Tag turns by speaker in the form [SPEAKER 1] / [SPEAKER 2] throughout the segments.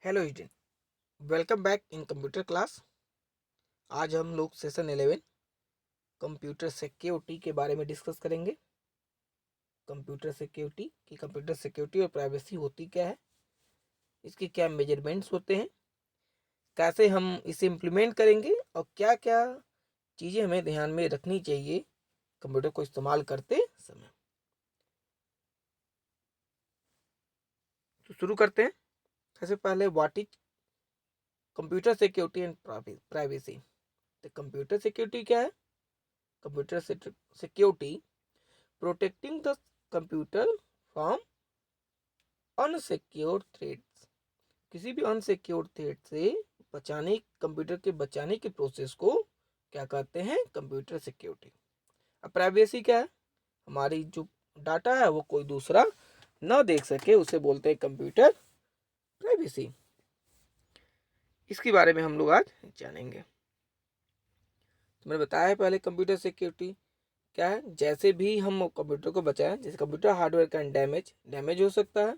[SPEAKER 1] Hello student, welcome back in computer class. आज हम लोग सेशन 11 कंप्यूटर सिक्योरिटी के बारे में डिस्कस करेंगे। कंप्यूटर सिक्योरिटी और प्राइवेसी होती क्या है, इसके क्या मेजरमेंट्स होते हैं, कैसे हम इसे इम्प्लीमेंट करेंगे और क्या क्या चीज़ें हमें ध्यान में रखनी चाहिए कंप्यूटर को इस्तेमाल करते समय। तो शुरू करते हैं। सबसे पहले what is computer security and privacy. तो कंप्यूटर सिक्योरिटी क्या है? Computer security protecting the computer from unsecure threats. किसी भी अनसिक्योर थ्रेड से कंप्यूटर के बचाने के प्रोसेस को क्या कहते हैं? Computer security. अब प्राइवेसी क्या है? हमारी जो डाटा है वो कोई दूसरा न देख सके, उसे बोलते हैं कंप्यूटर प्राइवेसी। इसके बारे में हम लोग आज जानेंगे। तो मैंने बताया है पहले कंप्यूटर सिक्योरिटी क्या है। जैसे भी हम कंप्यूटर को बचाएं, जैसे कंप्यूटर हार्डवेयर का डैमेज हो सकता है।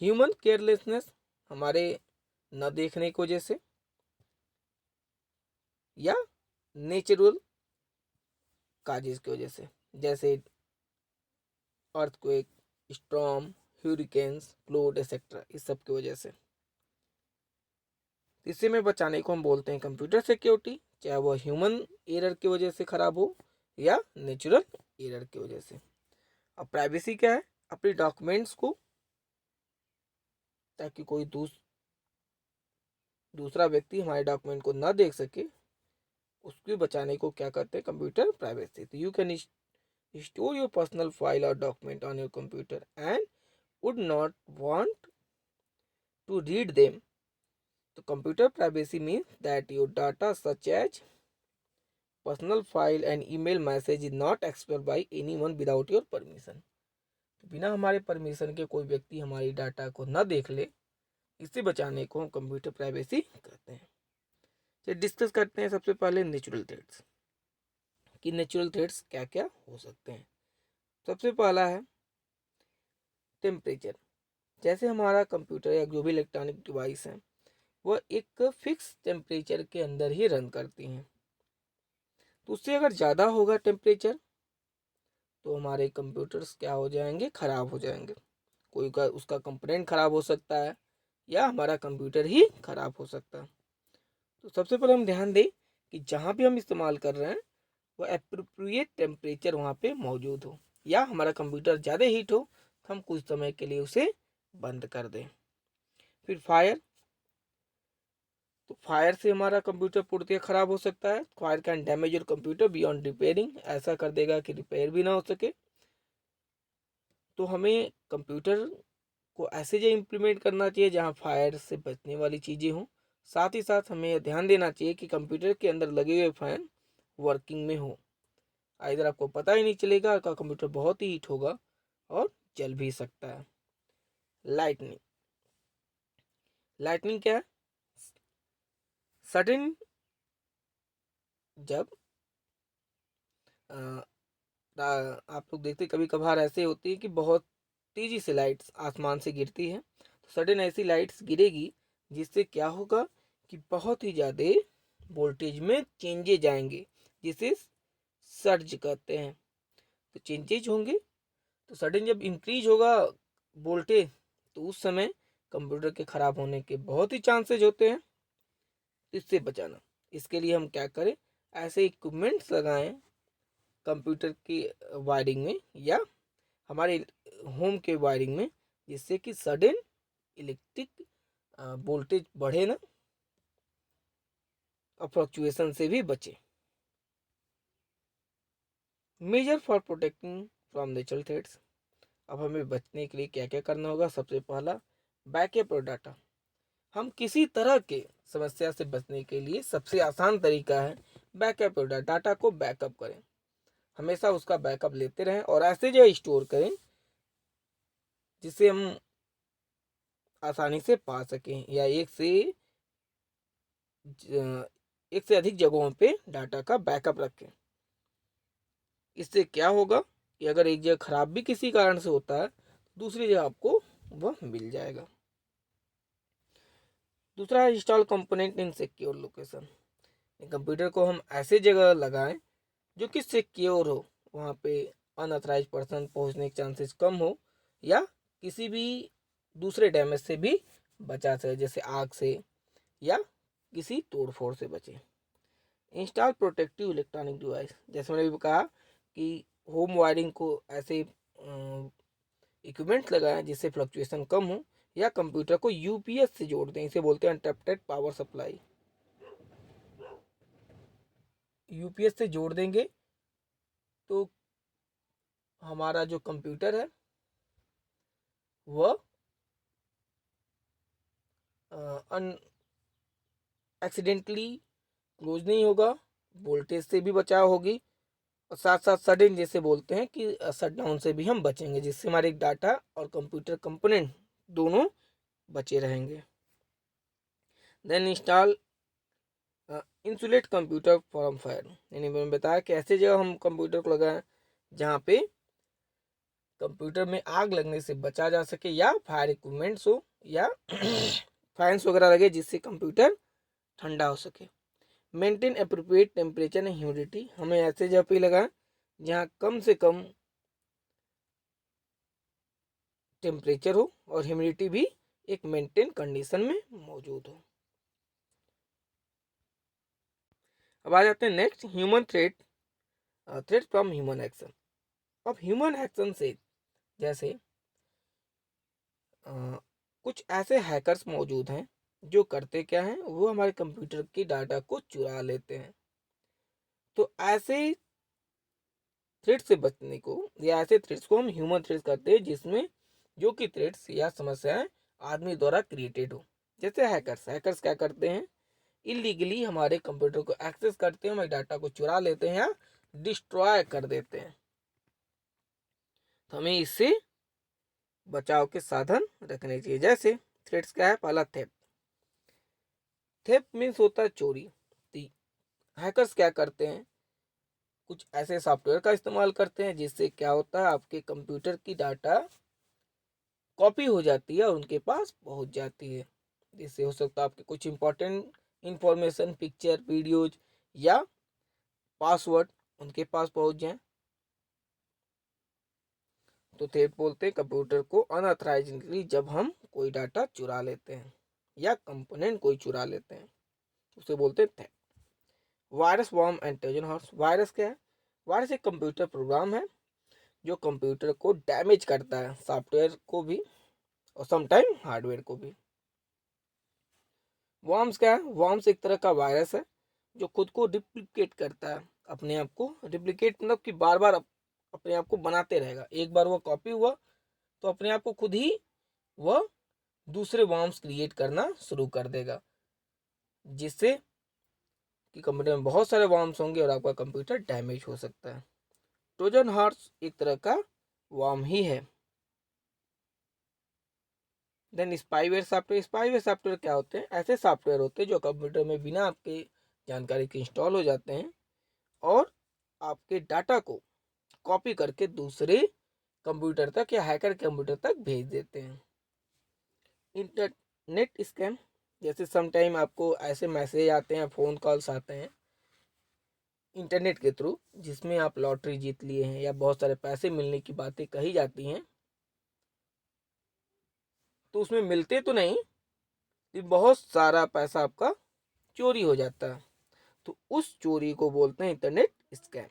[SPEAKER 1] ह्यूमन केयरलेसनेस, हमारे न देखने की वजह से, या नेचुरल काजेज की वजह से, जैसे earthquake, storm, hurricanes, flood etcetera, इस सब की वजह से। इसी में बचाने को हम बोलते हैं कंप्यूटर सिक्योरिटी, चाहे वो ह्यूमन एरर की वजह से खराब हो या नेचुरल एरर की वजह से। अब प्राइवेसी क्या है? अपने डॉक्यूमेंट्स को ताकि कोई दूसरा व्यक्ति हमारे डॉक्यूमेंट को ना देख सके, उसके बचाने को क्या कहते हैं? Computer privacy. तो you can store your personal file or document on your computer and would not want to read them. So computer privacy means that your data such as personal file and email message is not accessible by anyone without your permission. तो बिना हमारे permission के कोई व्यक्ति हमारी data को न देख ले, इससे बचाने को हम कंप्यूटर प्राइवेसी कहते हैं। तो डिस्कस करते हैं सबसे पहले नेचुरल थ्रेड्स कि नेचुरल थ्रेड्स क्या क्या हो सकते हैं। सबसे पहला है टेम्परेचर। जैसे हमारा कंप्यूटर या जो भी इलेक्ट्रॉनिक डिवाइस है वह एक फिक्स टेम्परेचर के अंदर ही रन करती हैं। तो उससे अगर ज़्यादा होगा टेम्परेचर तो हमारे कंप्यूटर्स क्या हो जाएंगे? ख़राब हो जाएंगे। कोई का उसका कंपोनेंट ख़राब हो सकता है या हमारा कंप्यूटर ही ख़राब हो सकता है। तो सबसे पहले हम ध्यान दें कि जहाँ भी हम इस्तेमाल कर रहे हैं वह एप्रोप्रिएट टेम्परेचर वहाँ पे मौजूद हो, या हमारा कंप्यूटर ज़्यादा हीट हो तो हम कुछ समय के लिए उसे बंद कर दें। फिर फायर, तो फायर से हमारा कंप्यूटर पूर्णतः खराब हो सकता है। Fire can damage your computer beyond repairing, ऐसा कर देगा कि रिपेयर भी ना हो सके। तो हमें कंप्यूटर को ऐसे जगह इम्प्लीमेंट करना चाहिए जहां फायर से बचने वाली चीज़ें हों। साथ ही साथ हमें ध्यान देना चाहिए कि कंप्यूटर के अंदर लगे हुए फैन वर्किंग में हो। इधर आपको पता ही नहीं चलेगा, आपका कंप्यूटर बहुत ही हीट होगा और जल भी सकता है। लाइटनिंग, लाइटनिंग क्या है? सडन, जब आप लोग देखते कभी कभार ऐसे होती है कि बहुत तेजी से लाइट्स आसमान से गिरती है, तो सडन ऐसी लाइट्स गिरेगी जिससे क्या होगा कि बहुत ही ज़्यादा वोल्टेज में चेंजेज आएंगे, जिसे सर्ज कहते हैं। तो चेंजेज होंगे, तो सडन जब इंक्रीज होगा वोल्टेज तो उस समय कंप्यूटर के ख़राब होने के बहुत ही चांसेज होते हैं। इससे बचाना, इसके लिए हम क्या करें? ऐसे इक्विपमेंट्स लगाएं कंप्यूटर की वायरिंग में या हमारे होम के वायरिंग में, जिससे कि सडन इलेक्ट्रिक वोल्टेज बढ़े ना और फ्लक्चुएशन से भी बचे। Measure for protecting from natural threats. अब हमें बचने के लिए क्या क्या करना होगा? सबसे पहला, बैकअप और डाटा। हम किसी तरह के समस्या से बचने के लिए सबसे आसान तरीका है बैकअप और डाटा को बैकअप करें। हमेशा उसका बैकअप लेते रहें और ऐसे जगह स्टोर करें जिसे हम आसानी से पा सकें, या एक से अधिक जगहों पे डाटा का बैकअप रखें। इससे क्या होगा कि अगर एक जगह खराब भी किसी कारण से होता है, दूसरी जगह आपको वह मिल जाएगा। दूसरा है install component in secure location. Computer को हम ऐसे जगह लगाएं जो कि सिक्योर हो, वहाँ पे अनऑथराइज पर्सन पहुँचने के चांसेस कम हो या किसी भी दूसरे डैमेज से भी बचा सके, जैसे आग से या किसी तोड़ फोड़ से बचे। इंस्टॉल प्रोटेक्टिव इलेक्ट्रॉनिक डिवाइस, जैसे मैंने भी कहा कि होम वायरिंग को ऐसे इक्विपमेंट्स लगाएं जिससे फ्लक्चुएशन कम हो, या कंप्यूटर को यूपीएस से जोड़ दें, इसे बोलते हैं अनटैप्ड पावर सप्लाई। यूपीएस से जोड़ देंगे तो हमारा जो कंप्यूटर है वह एक्सीडेंटली क्लोज नहीं होगा, वोल्टेज से भी बचाव होगी, और साथ साथ सडन जैसे बोलते हैं कि शटडाउन से भी हम बचेंगे, जिससे हमारे डाटा और कंप्यूटर कंपोनेंट दोनों बचे रहेंगे। Then install insulate computer from fire, यानी मैंने बताया कि ऐसे जगह हम कंप्यूटर को लगाएं जहाँ पे कंप्यूटर में आग लगने से बचा जा सके, या फायर इक्विपमेंट्स हो, या फैंस वगैरह लगे जिससे कंप्यूटर ठंडा हो सके। Maintain appropriate temperature and humidity, हमें ऐसे जगह पे लगाएं जहाँ कम से कम टेम्परेचर हो और ह्यूमिडिटी भी एक मेंटेन कंडीशन में मौजूद हो। अब आ जाते हैं next, human threat, threat from human action. अब ह्यूमन एक्शन से जैसे कुछ ऐसे हैकर्स मौजूद हैं जो करते क्या हैं, वो हमारे कंप्यूटर की डाटा को चुरा लेते हैं। तो ऐसे थ्रेट से बचने को, या ऐसे थ्रेट्स को हम ह्यूमन थ्रेट्स करते हैं जिसमें जो कि थ्रेट्स या समस्याएं आदमी द्वारा क्रिएटेड हो। जैसे हैकर्स क्या करते हैं, इलीगली हमारे कंप्यूटर को एक्सेस करते हैं, हमारे डाटा को चुरा लेते हैं या डिस्ट्रॉय कर देते हैं। तो हमें इससे बचाव के साधन रखने चाहिए। जैसे थ्रेट्स क्या है, पहला थेफ्ट। थेफ्ट मीन्स होता है चोरी। हैकर्स क्या करते हैं, कुछ ऐसे सॉफ्टवेयर का इस्तेमाल करते हैं जिससे क्या होता है, आपके कंप्यूटर की डाटा कॉपी हो जाती है और उनके पास पहुंच जाती है, जिससे हो सकता है आपके कुछ इंपॉर्टेंट इंफॉर्मेशन, पिक्चर, वीडियोज या पासवर्ड उनके पास पहुंच जाए। तो थेफ्ट बोलते हैं कंप्यूटर को अनऑथराइजली जब हम कोई डाटा चुरा लेते हैं या कंपोनेंट कोई चुरा लेते हैं, उसे बोलते हैं theft. Virus, worm and Trojan horse. Virus क्या है, वायरस एक कंप्यूटर प्रोग्राम है जो कंप्यूटर को डैमेज करता है, सॉफ्टवेयर को भी और समटाइम हार्डवेयर को भी। वॉर्म्स क्या है, वॉर्म्स एक तरह का वायरस है जो खुद को रिप्लिकेट करता है, अपने आप को रिप्लिकेट मतलब कि बार बार अपने आप को बनाते रहेगा। एक बार वो कॉपी हुआ तो अपने आप को खुद ही वह दूसरे वॉर्म्स क्रिएट करना शुरू कर देगा, जिससे कि कंप्यूटर में बहुत सारे वॉर्म्स होंगे और आपका कंप्यूटर डैमेज हो सकता है। ट्रोजन हॉर्स एक तरह का वॉर्म ही है। Then spyware software. Spyware software क्या होते हैं, ऐसे सॉफ्टवेयर होते हैं जो कंप्यूटर में बिना आपके जानकारी के इंस्टॉल हो जाते हैं और आपके डाटा को कॉपी करके दूसरे कंप्यूटर तक या हैकर कंप्यूटर तक भेज देते हैं। इंटरनेट स्कैम, जैसे समटाइम आपको ऐसे मैसेज आते हैं, फ़ोन कॉल्स आते हैं इंटरनेट के थ्रू, जिसमें आप लॉटरी जीत लिए हैं या बहुत सारे पैसे मिलने की बातें कही जाती हैं, तो उसमें मिलते तो नहीं, बहुत सारा पैसा आपका चोरी हो जाता है। तो उस चोरी को बोलते हैं इंटरनेट स्कैम।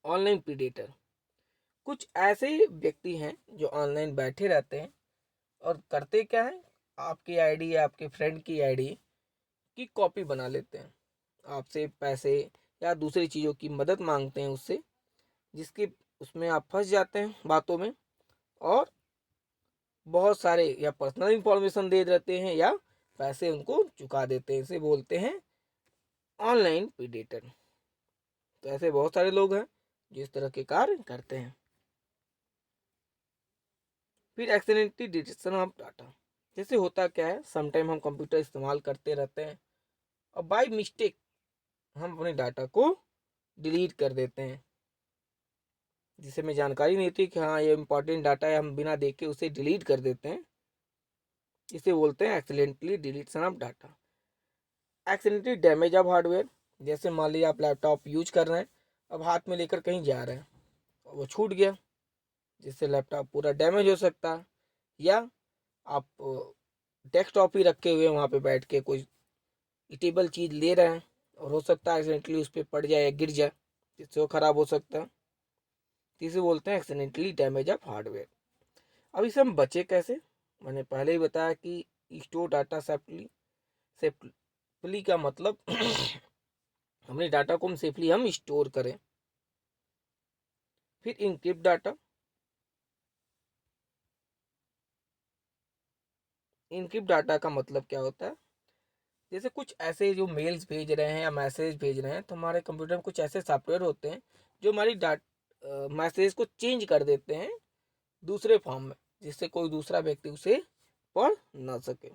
[SPEAKER 1] ऑनलाइन प्रीडेटर, कुछ ऐसे व्यक्ति हैं जो ऑनलाइन बैठे रहते हैं और करते क्या है, आपकी आईडी या आपके फ्रेंड की आईडी की कॉपी बना लेते हैं, आपसे पैसे या दूसरी चीज़ों की मदद मांगते हैं उससे, जिसके उसमें आप फंस जाते हैं बातों में और बहुत सारे या पर्सनल इंफॉर्मेशन दे देते हैं या पैसे उनको चुका देते हैं। इसे बोलते हैं ऑनलाइन प्रीडेटर। तो ऐसे बहुत सारे लोग हैं जो इस तरह के कार्य करते हैं। फिर एक्सीडेंटली डिटेक्शन ऑफ डाटा, जैसे होता क्या है, समटाइम हम कंप्यूटर इस्तेमाल करते रहते हैं और बाय मिस्टेक हम अपने डाटा को डिलीट कर देते हैं, जिसे हमें जानकारी नहीं होती कि हाँ ये इंपॉर्टेंट डाटा है, हम बिना देखे उसे डिलीट कर देते हैं। इसे बोलते हैं accidentally deletion of data. Accidentally damage of hardware, जैसे मान लीजिए आप लैपटॉप यूज कर रहे हैं, अब हाथ में लेकर कहीं जा रहे हैं, वो छूट गया, जिससे लैपटॉप पूरा डैमेज हो सकता है। या आप डेस्कटॉप ही रखे हुए वहाँ पे बैठ के कोई ईटेबल चीज़ ले रहे हैं और हो सकता है एक्सीडेंटली उस पर पड़ जाए या गिर जाए, जिससे वो ख़राब हो सकता है। इसे बोलते हैं एक्सीडेंटली डैमेज ऑफ हार्डवेयर। अब इसे हम बचे कैसे? मैंने पहले ही बताया कि स्टोर डाटा सेफ्टली। सेफ्टली का मतलब अपने डाटा को हम सेफली हम स्टोर करें। फिर इनक्रिप्ट डाटा। इनक्रिप्ट डाटा का मतलब क्या होता है? जैसे कुछ ऐसे जो मेल्स भेज रहे हैं या मैसेज भेज रहे हैं, तो हमारे कंप्यूटर में कुछ ऐसे सॉफ्टवेयर होते हैं जो हमारी मैसेज को चेंज कर देते हैं दूसरे फॉर्म में, जिससे कोई दूसरा व्यक्ति उसे पढ़ ना सके।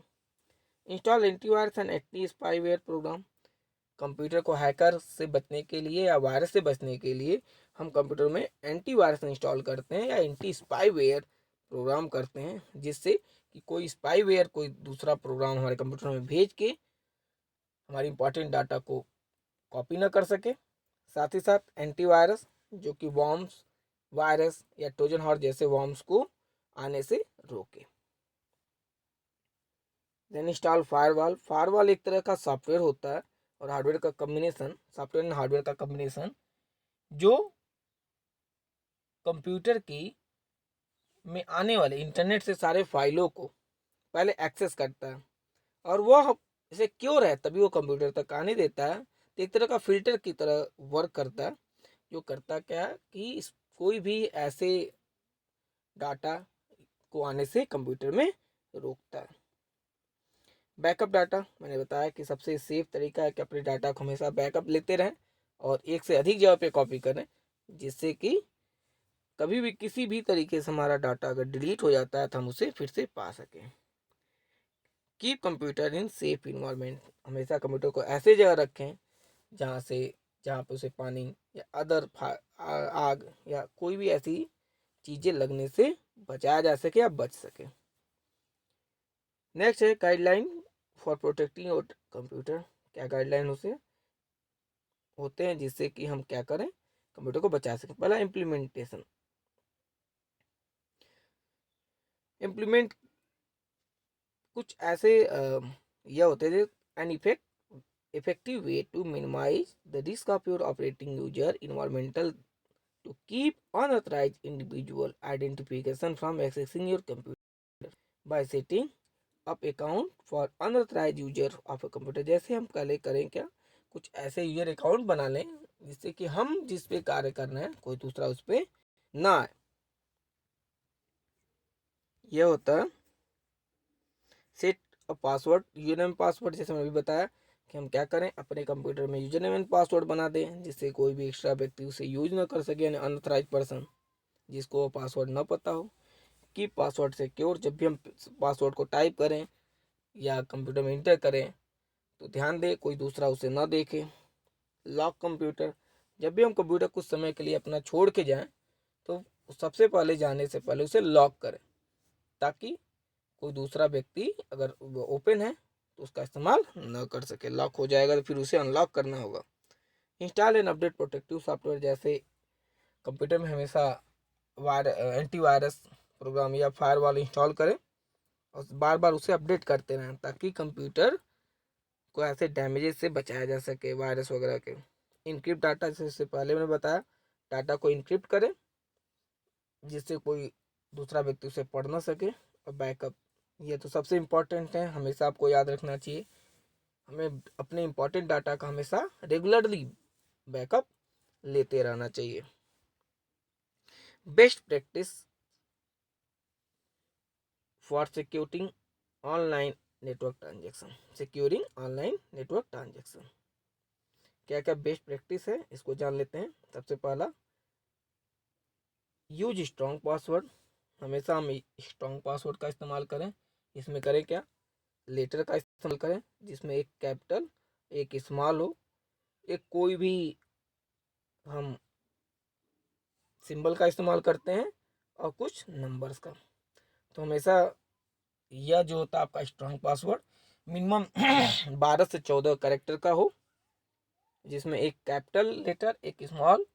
[SPEAKER 1] Install antivirus and anti spyware program. Computer को हैकर से बचने के लिए या वायरस से बचने के लिए हम कंप्यूटर में एंटीवायरस इंस्टॉल करते हैं या एंटी स्पाईवेयर प्रोग्राम करते हैं, जिससे कि कोई स्पाईवेयर कोई दूसरा प्रोग्राम हमारे कंप्यूटर में भेज के हमारी इंपॉर्टेंट डाटा को कॉपी ना कर सके। साथ ही साथ एंटीवायरस जो कि वॉर्म्स, वायरस या ट्रोजन हॉर्स जैसे वॉर्म्स को आने से रोके। Then install firewall. फायरवॉल एक तरह का सॉफ्टवेयर होता है और हार्डवेयर का कम्बिनेशन, सॉफ्टवेयर एंड हार्डवेयर का कम्बिनेशन, जो कंप्यूटर की में आने वाले इंटरनेट से सारे फाइलों को पहले एक्सेस करता है और वह सिक्योर है तभी वो कंप्यूटर तक आने देता है। तो एक तरह का फिल्टर की तरह वर्क करता है, जो करता क्या है कि कोई भी ऐसे डाटा को आने से कंप्यूटर में रोकता है। बैकअप डाटा, मैंने बताया कि सबसे सेफ तरीका है कि अपने डाटा को हमेशा बैकअप लेते रहें और एक से अधिक जगह पे कॉपी करें, जिससे कि कभी भी किसी भी तरीके से हमारा डाटा अगर डिलीट हो जाता है तो हम उसे फिर से पा सकें। Keep computer in safe environment. हमेशा कंप्यूटर को ऐसे जगह रखें जहाँ पे उसे पानी या आग या कोई भी ऐसी चीज़ें लगने से बचाया जा सके या बच सके। नेक्स्ट है guideline for protecting your computer. क्या गाइडलाइन उसे होते हैं जिससे कि हम क्या करें, कंप्यूटर को बचा सकें। पहला इम्प्लीमेंटेशन। इम्प्लीमेंट कुछ ऐसे यह होते हैं N effective way to minimize the risk of your operating user environmental to keep unauthorized individual identification from accessing your computer by setting up account for unauthorized user of a computer। जैसे हम पहले करें क्या, कुछ ऐसे user account बना लें जिससे कि हम जिस पे कार्य कर रहे हैं कोई दूसरा उस पे ना आए। यह होता है set a password, user name password. जैसे मैंने अभी बताया कि हम क्या करें, अपने कंप्यूटर में यूजर नेम एंड पासवर्ड बना दें जिससे कोई भी एक्स्ट्रा व्यक्ति उसे यूज ना कर सके, यानी अनऑथराइज पर्सन जिसको वो पासवर्ड ना पता हो। कि पासवर्ड सिक्योर, जब भी हम पासवर्ड को टाइप करें या कंप्यूटर में इंटर करें तो ध्यान दें कोई दूसरा उसे ना देखे। लॉक कंप्यूटर, जब भी हम कंप्यूटर कुछ समय के लिए अपना छोड़ के जाएं तो सबसे पहले जाने से पहले उसे लॉक करें, ताकि कोई दूसरा व्यक्ति अगर वो ओपन है तो उसका इस्तेमाल न कर सके। लॉक हो जाएगा तो फिर उसे अनलॉक करना होगा। Install and update protective software. जैसे कंप्यूटर में हमेशा एंटीवायरस प्रोग्राम या फायरवॉल इंस्टॉल करें और बार बार उसे अपडेट करते रहें, ताकि कंप्यूटर को ऐसे डैमेजेस से बचाया जा सके, वायरस वगैरह के। इनक्रिप्ट डाटा, जैसे पहले मैंने बताया, डाटा को इनक्रिप्ट करें जिससे कोई दूसरा व्यक्ति उसे पढ़ ना सके। और बैकअप, ये तो सबसे इम्पोर्टेंट है, हमेशा आपको याद रखना चाहिए। हमें अपने इम्पोर्टेंट डाटा का हमेशा रेगुलरली बैकअप लेते रहना चाहिए। Best practice for securing online network transaction. Securing online network transaction, क्या क्या बेस्ट प्रैक्टिस है इसको जान लेते हैं। सबसे पहला, यूज स्ट्रॉन्ग पासवर्ड। हमेशा हम स्ट्रॉन्ग पासवर्ड का इस्तेमाल करें। इसमें करें क्या, लेटर का इस्तेमाल करें जिसमें एक कैपिटल एक स्मॉल हो, एक कोई भी हम सिंबल का इस्तेमाल करते हैं और कुछ नंबर्स का। तो हमेशा यह जो होता है आपका स्ट्रॉन्ग पासवर्ड मिनिमम 12 से 14 कैरेक्टर का हो, जिसमें एक कैपिटल लेटर, एक स्मॉल,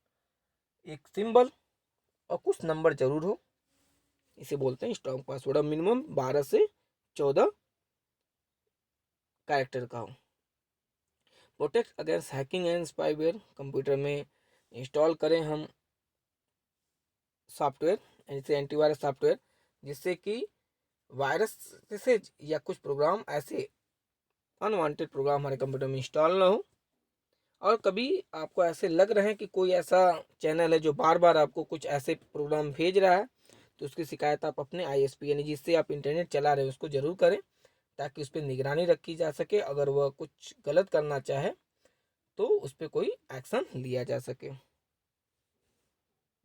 [SPEAKER 1] एक सिंबल और कुछ नंबर जरूर हो। इसे बोलते हैं स्ट्रॉन्ग पासवर्ड। और मिनिमम 12 से 14 कैरेक्टर का हो। Protect against hacking and spyware. Computer में इंस्टॉल करें हम सॉफ्टवेयर, जैसे एंटीवायरस सॉफ्टवेयर, जिससे कि वायरस से या कुछ प्रोग्राम ऐसे अनवांटेड प्रोग्राम हमारे कंप्यूटर में इंस्टॉल ना हो। और कभी आपको ऐसे लग रहे हैं कि कोई ऐसा चैनल है जो बार बार आपको कुछ ऐसे प्रोग्राम भेज रहा है, तो उसकी शिकायत आप अपने ISP यानी जिससे आप इंटरनेट चला रहे हैं उसको जरूर करें, ताकि उस पर निगरानी रखी जा सके। अगर वह कुछ गलत करना चाहे तो उस पर कोई एक्शन लिया जा सके।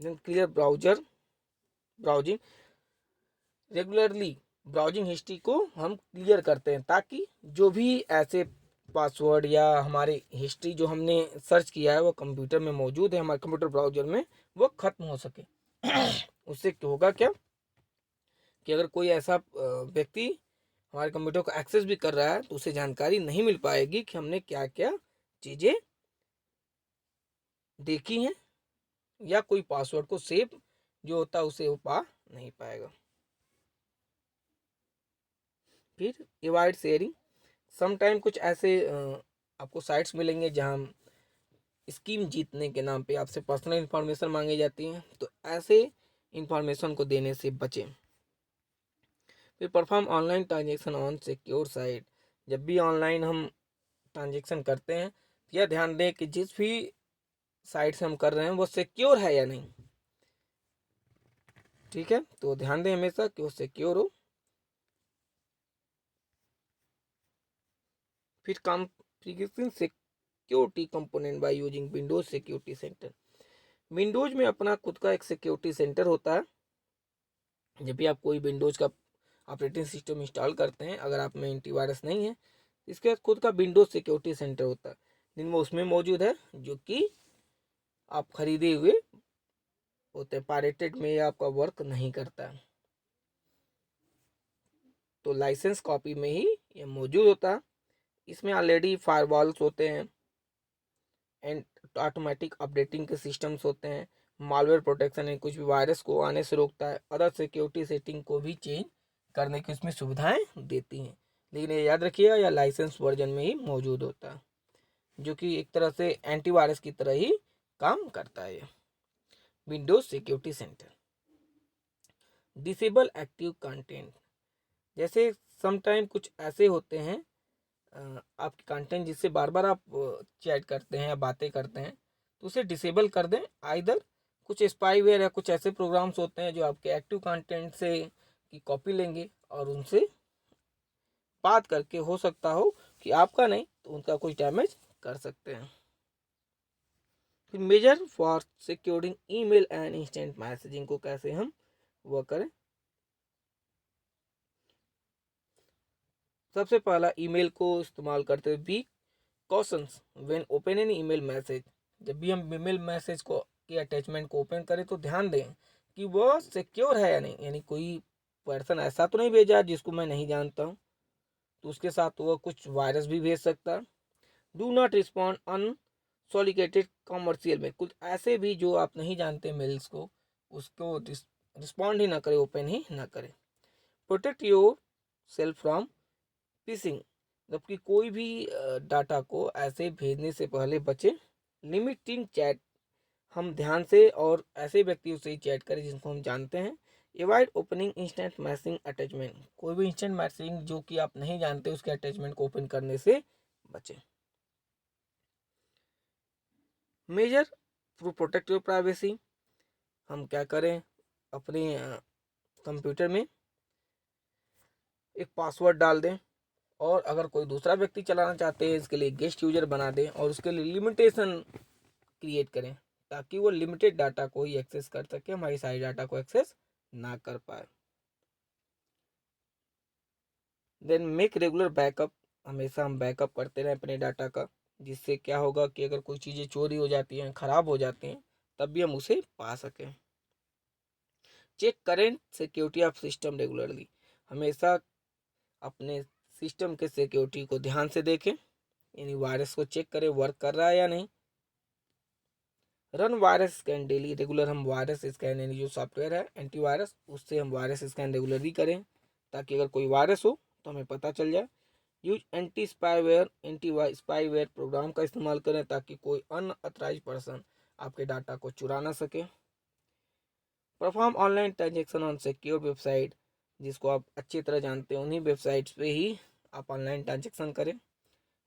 [SPEAKER 1] Clear browsing regularly browsing history को हम क्लियर करते हैं, ताकि जो भी ऐसे पासवर्ड या हमारे हिस्ट्री जो हमने सर्च किया है वो कंप्यूटर में मौजूद है, हमारे कंप्यूटर ब्राउजर में, वो खत्म हो सके। उससे होगा क्या कि अगर कोई ऐसा व्यक्ति हमारे कंप्यूटर को एक्सेस भी कर रहा है तो उसे जानकारी नहीं मिल पाएगी कि हमने क्या क्या चीज़ें देखी हैं, या कोई पासवर्ड को सेव जो होता है उसे वो पा नहीं पाएगा। फिर एवॉइड शेयरिंग। समटाइम कुछ ऐसे आपको साइट्स मिलेंगे जहां स्कीम जीतने के नाम पे आपसे पर्सनल इंफॉर्मेशन मांगी जाती हैं, तो ऐसे इंफॉर्मेशन को देने से बचें। फिर perform online transaction on secure site. जब भी ऑनलाइन हम ट्रांजेक्शन करते हैं तो यह ध्यान दें कि जिस भी साइट से हम कर रहे हैं वो सिक्योर है या नहीं। ठीक है, तो ध्यान दें हमेशा कि वो सिक्योर हो। फिर configuration security component by using Windows security centre. Windows में अपना खुद का एक सिक्योरिटी सेंटर होता है। जब भी आप कोई विंडोज का ऑपरेटिंग सिस्टम इंस्टॉल करते हैं, अगर आप में एंटीवायरस नहीं है, इसके बाद खुद का विंडोज सिक्योरिटी सेंटर होता है, जिनमें उसमें मौजूद है, जो कि आप खरीदे हुए होते हैं, पायरेटेड में या आपका वर्क नहीं करता है, तो लाइसेंस कॉपी में ही ये मौजूद होता है। इसमें ऑलरेडी फायरवॉल्स होते हैं एंड ऑटोमेटिक अपडेटिंग के सिस्टम्स होते हैं, मालवेयर प्रोटेक्शन है, कुछ भी वायरस को आने से रोकता है, अदर सिक्योरिटी सेटिंग को भी चेंज करने की उसमें सुविधाएं देती हैं। लेकिन ये याद रखिएगा यह लाइसेंस वर्जन में ही मौजूद होता है, जो कि एक तरह से एंटीवायरस की तरह ही काम करता है। Windows security centre. Disable active content. जैसे समटाइम कुछ ऐसे होते हैं आपके कंटेंट जिससे बार बार आप चैट करते हैं या बातें करते हैं, तो उसे डिसेबल कर दें। आइदर कुछ स्पाईवेयर या कुछ ऐसे प्रोग्राम्स होते हैं जो आपके एक्टिव कंटेंट से की कॉपी लेंगे और उनसे बात करके हो सकता हो कि आपका नहीं तो उनका कुछ डैमेज कर सकते हैं। फिर measure for securing email and instant messaging को कैसे हम वो करें। सबसे पहला ईमेल को इस्तेमाल करते हुए be cautious when open an email message. जब भी हम ईमेल मैसेज को के अटैचमेंट को ओपन करें तो ध्यान दें कि वह सिक्योर है या नहीं, यानी कोई पर्सन ऐसा तो नहीं भेजा जिसको मैं नहीं जानता हूँ, तो उसके साथ वह कुछ वायरस भी भेज सकता है। डू नॉट रिस्पॉन्ड अनसोलिकेटेड कॉमर्शियल में, कुछ ऐसे भी जो आप नहीं जानते मेल्स को, उसको रिस्पॉन्ड ही ना करें, ओपन ही ना करें। Protect your self from fishing. जबकि कोई भी डाटा को ऐसे भेजने से पहले बचे। लिमिटिंग चैट, हम ध्यान से और ऐसे व्यक्तियों से ही चैट करें जिनको हम जानते हैं। Avoid opening instant messaging attachment, कोई भी इंस्टेंट मैसेजिंग जो कि आप नहीं जानते उसके अटैचमेंट को ओपन करने से बचें। Measure to protect your privacy, हम क्या करें, अपने कंप्यूटर में एक पासवर्ड डाल दें, और अगर कोई दूसरा व्यक्ति चलाना चाहते हैं इसके लिए गेस्ट यूजर बना दें, और उसके लिए लिमिटेशन क्रिएट करें ताकि वो लिमिटेड डाटा को ही एक्सेस कर सके, हमारी सारी डाटा को एक्सेस ना कर पाए। देन मेक रेगुलर बैकअप, हमेशा हम बैकअप करते रहें अपने डाटा का, जिससे क्या होगा कि अगर कोई चीज़ें चोरी हो जाती हैं, ख़राब हो जाती हैं, तब भी हम उसे पा सकें। Check current security of system regularly, हमेशा अपने सिस्टम के सिक्योरिटी को ध्यान से देखें, यानी वायरस को चेक करें वर्क कर रहा है या नहीं। Run virus scan daily, regular हम वायरस स्कैन यानी जो सॉफ्टवेयर है एंटीवायरस, उससे हम वायरस स्कैन रेगुलरली करें ताकि अगर कोई वायरस हो तो हमें पता चल जाए। यूज एंटी स्पाईवेयर प्रोग्राम का इस्तेमाल करें ताकि कोई अनऑथराइज्ड पर्सन आपके डाटा को चुरा ना सके। Perform online transaction on secure website, जिसको आप अच्छी तरह जानते हैं उन्हीं वेबसाइट्स पे ही आप ऑनलाइन ट्रांजेक्शन करें।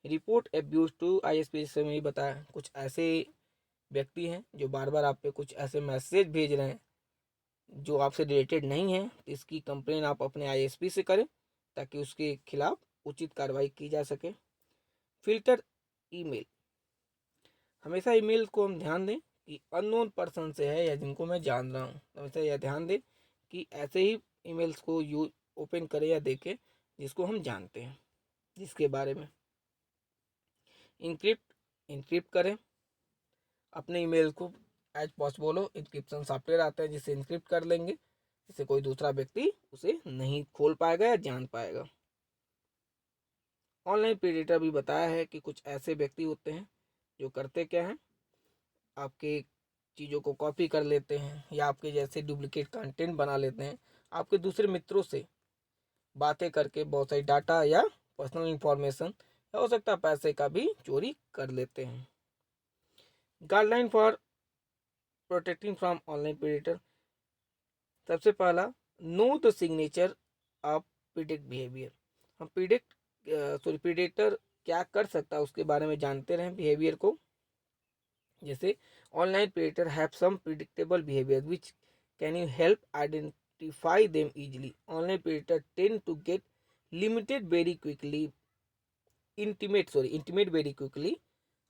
[SPEAKER 1] रिपोर्ट एब्यूज टू आईएसपी, जैसे मैंने बताया कुछ ऐसे व्यक्ति हैं जो बार बार आप पे कुछ ऐसे मैसेज भेज रहे हैं जो आपसे रिलेटेड नहीं है, तो इसकी कंप्लेन आप अपने आईएसपी से करें ताकि उसके खिलाफ उचित कार्रवाई की जा सके। फिल्टर ईमेल, हमेशा ईमेल को हम ध्यान दें कि अननोन पर्सन से है या जिनको मैं जान रहा हूँ, हमेशा यह ध्यान दें कि ऐसे ही ईमेल्स को ओपन करें या देखें जिसको हम जानते हैं, जिसके बारे में। इनक्रिप्ट करें अपने ईमेल को एज पॉसिबल हो, इंक्रिप्शन सॉफ्टवेयर आता है जिसे इनक्रिप्ट कर लेंगे, जिससे कोई दूसरा व्यक्ति उसे नहीं खोल पाएगा या जान पाएगा। ऑनलाइन प्रेडेटर भी बताया है कि कुछ ऐसे व्यक्ति होते हैं जो करते क्या हैं, आपके चीज़ों को कॉपी कर लेते हैं या आपके जैसे डुप्लीकेट कंटेंट बना लेते हैं, आपके दूसरे मित्रों से बातें करके बहुत सारी डाटा या पर्सनल इंफॉर्मेशन या हो सकता है पैसे का भी चोरी कर लेते हैं। Guideline for protecting from online predator, सबसे पहला know the signature of predict behaviour, हम प्रीडेटर क्या कर सकता है उसके बारे में जानते रहें बिहेवियर को। जैसे online predator have some predictable behaviour which can you help identify them easily. Online predator tend to get intimate very quickly,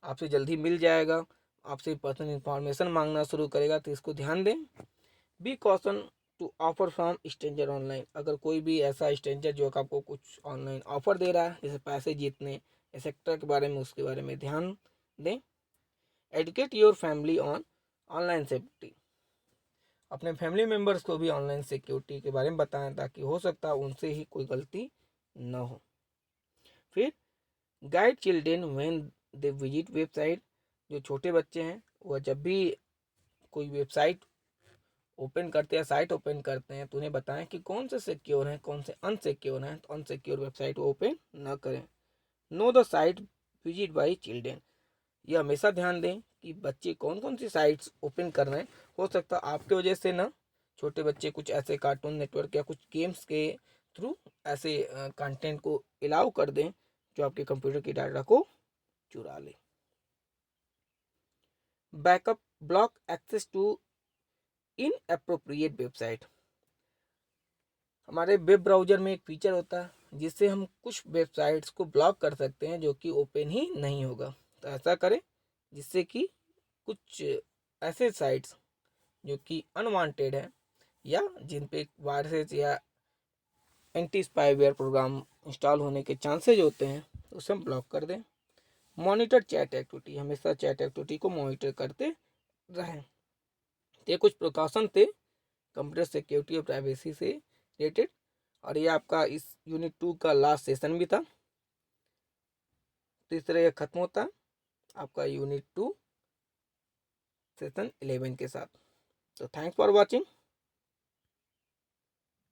[SPEAKER 1] आपसे जल्दी मिल जाएगा, आपसे पर्सनल इंफॉर्मेशन मांगना शुरू करेगा, तो इसको ध्यान दें। Be caution to offer from stranger online, अगर कोई भी ऐसा स्ट्रेंजर जो आपको कुछ ऑनलाइन ऑफर दे रहा है जैसे पैसे जीतने एक्सेट्रा के बारे में, उसके बारे में ध्यान दें। Educate your family on online safety, अपने फैमिली मेम्बर्स को भी ऑनलाइन सिक्योरिटी के बारे में बताएं ताकि हो सकता है उनसे ही कोई गलती न हो। फिर guide children when they visit website, जो छोटे बच्चे हैं वह जब भी कोई वेबसाइट ओपन करते हैं, साइट ओपन करते हैं, तो उन्हें बताएं कि कौन से सिक्योर हैं कौन से अनसिक्योर हैं, तो अनसिक्योर वेबसाइट ओपन न करें। Know the site visit by children, ये हमेशा ध्यान दें कि बच्चे कौन कौन सी साइट्स ओपन कर रहे हैं, हो सकता है आपके वजह से ना छोटे बच्चे कुछ ऐसे कार्टून नेटवर्क या कुछ गेम्स के थ्रू ऐसे कंटेंट को अलाउ कर दें जो आपके कंप्यूटर की डाटा को चुरा ले। Backup block access to inappropriate website, हमारे वेब ब्राउज़र में एक फीचर होता है जिससे हम कुछ वेबसाइट्स को ब्लॉक कर सकते हैं जो कि ओपन ही नहीं होगा, तो ऐसा करें जिससे कि कुछ ऐसे साइट्स जो कि अनवांटेड है या जिन पे वायरस या एंटी स्पाईवेयर प्रोग्राम इंस्टॉल होने के चांसेज होते हैं, तो उसे हम ब्लॉक कर दें। मॉनिटर चैट एक्टिविटी, हमेशा चैट एक्टिविटी को मॉनिटर करते रहें। ये कुछ प्रिकॉशन थे कंप्यूटर सिक्योरिटी और प्राइवेसी से रिलेटेड, और ये आपका इस यूनिट 2 का लास्ट सेशन भी था, तो इस तरह यह खत्म होता है आपका यूनिट 2 सेशन 11 के साथ। तो थैंक्स फॉर वॉचिंग।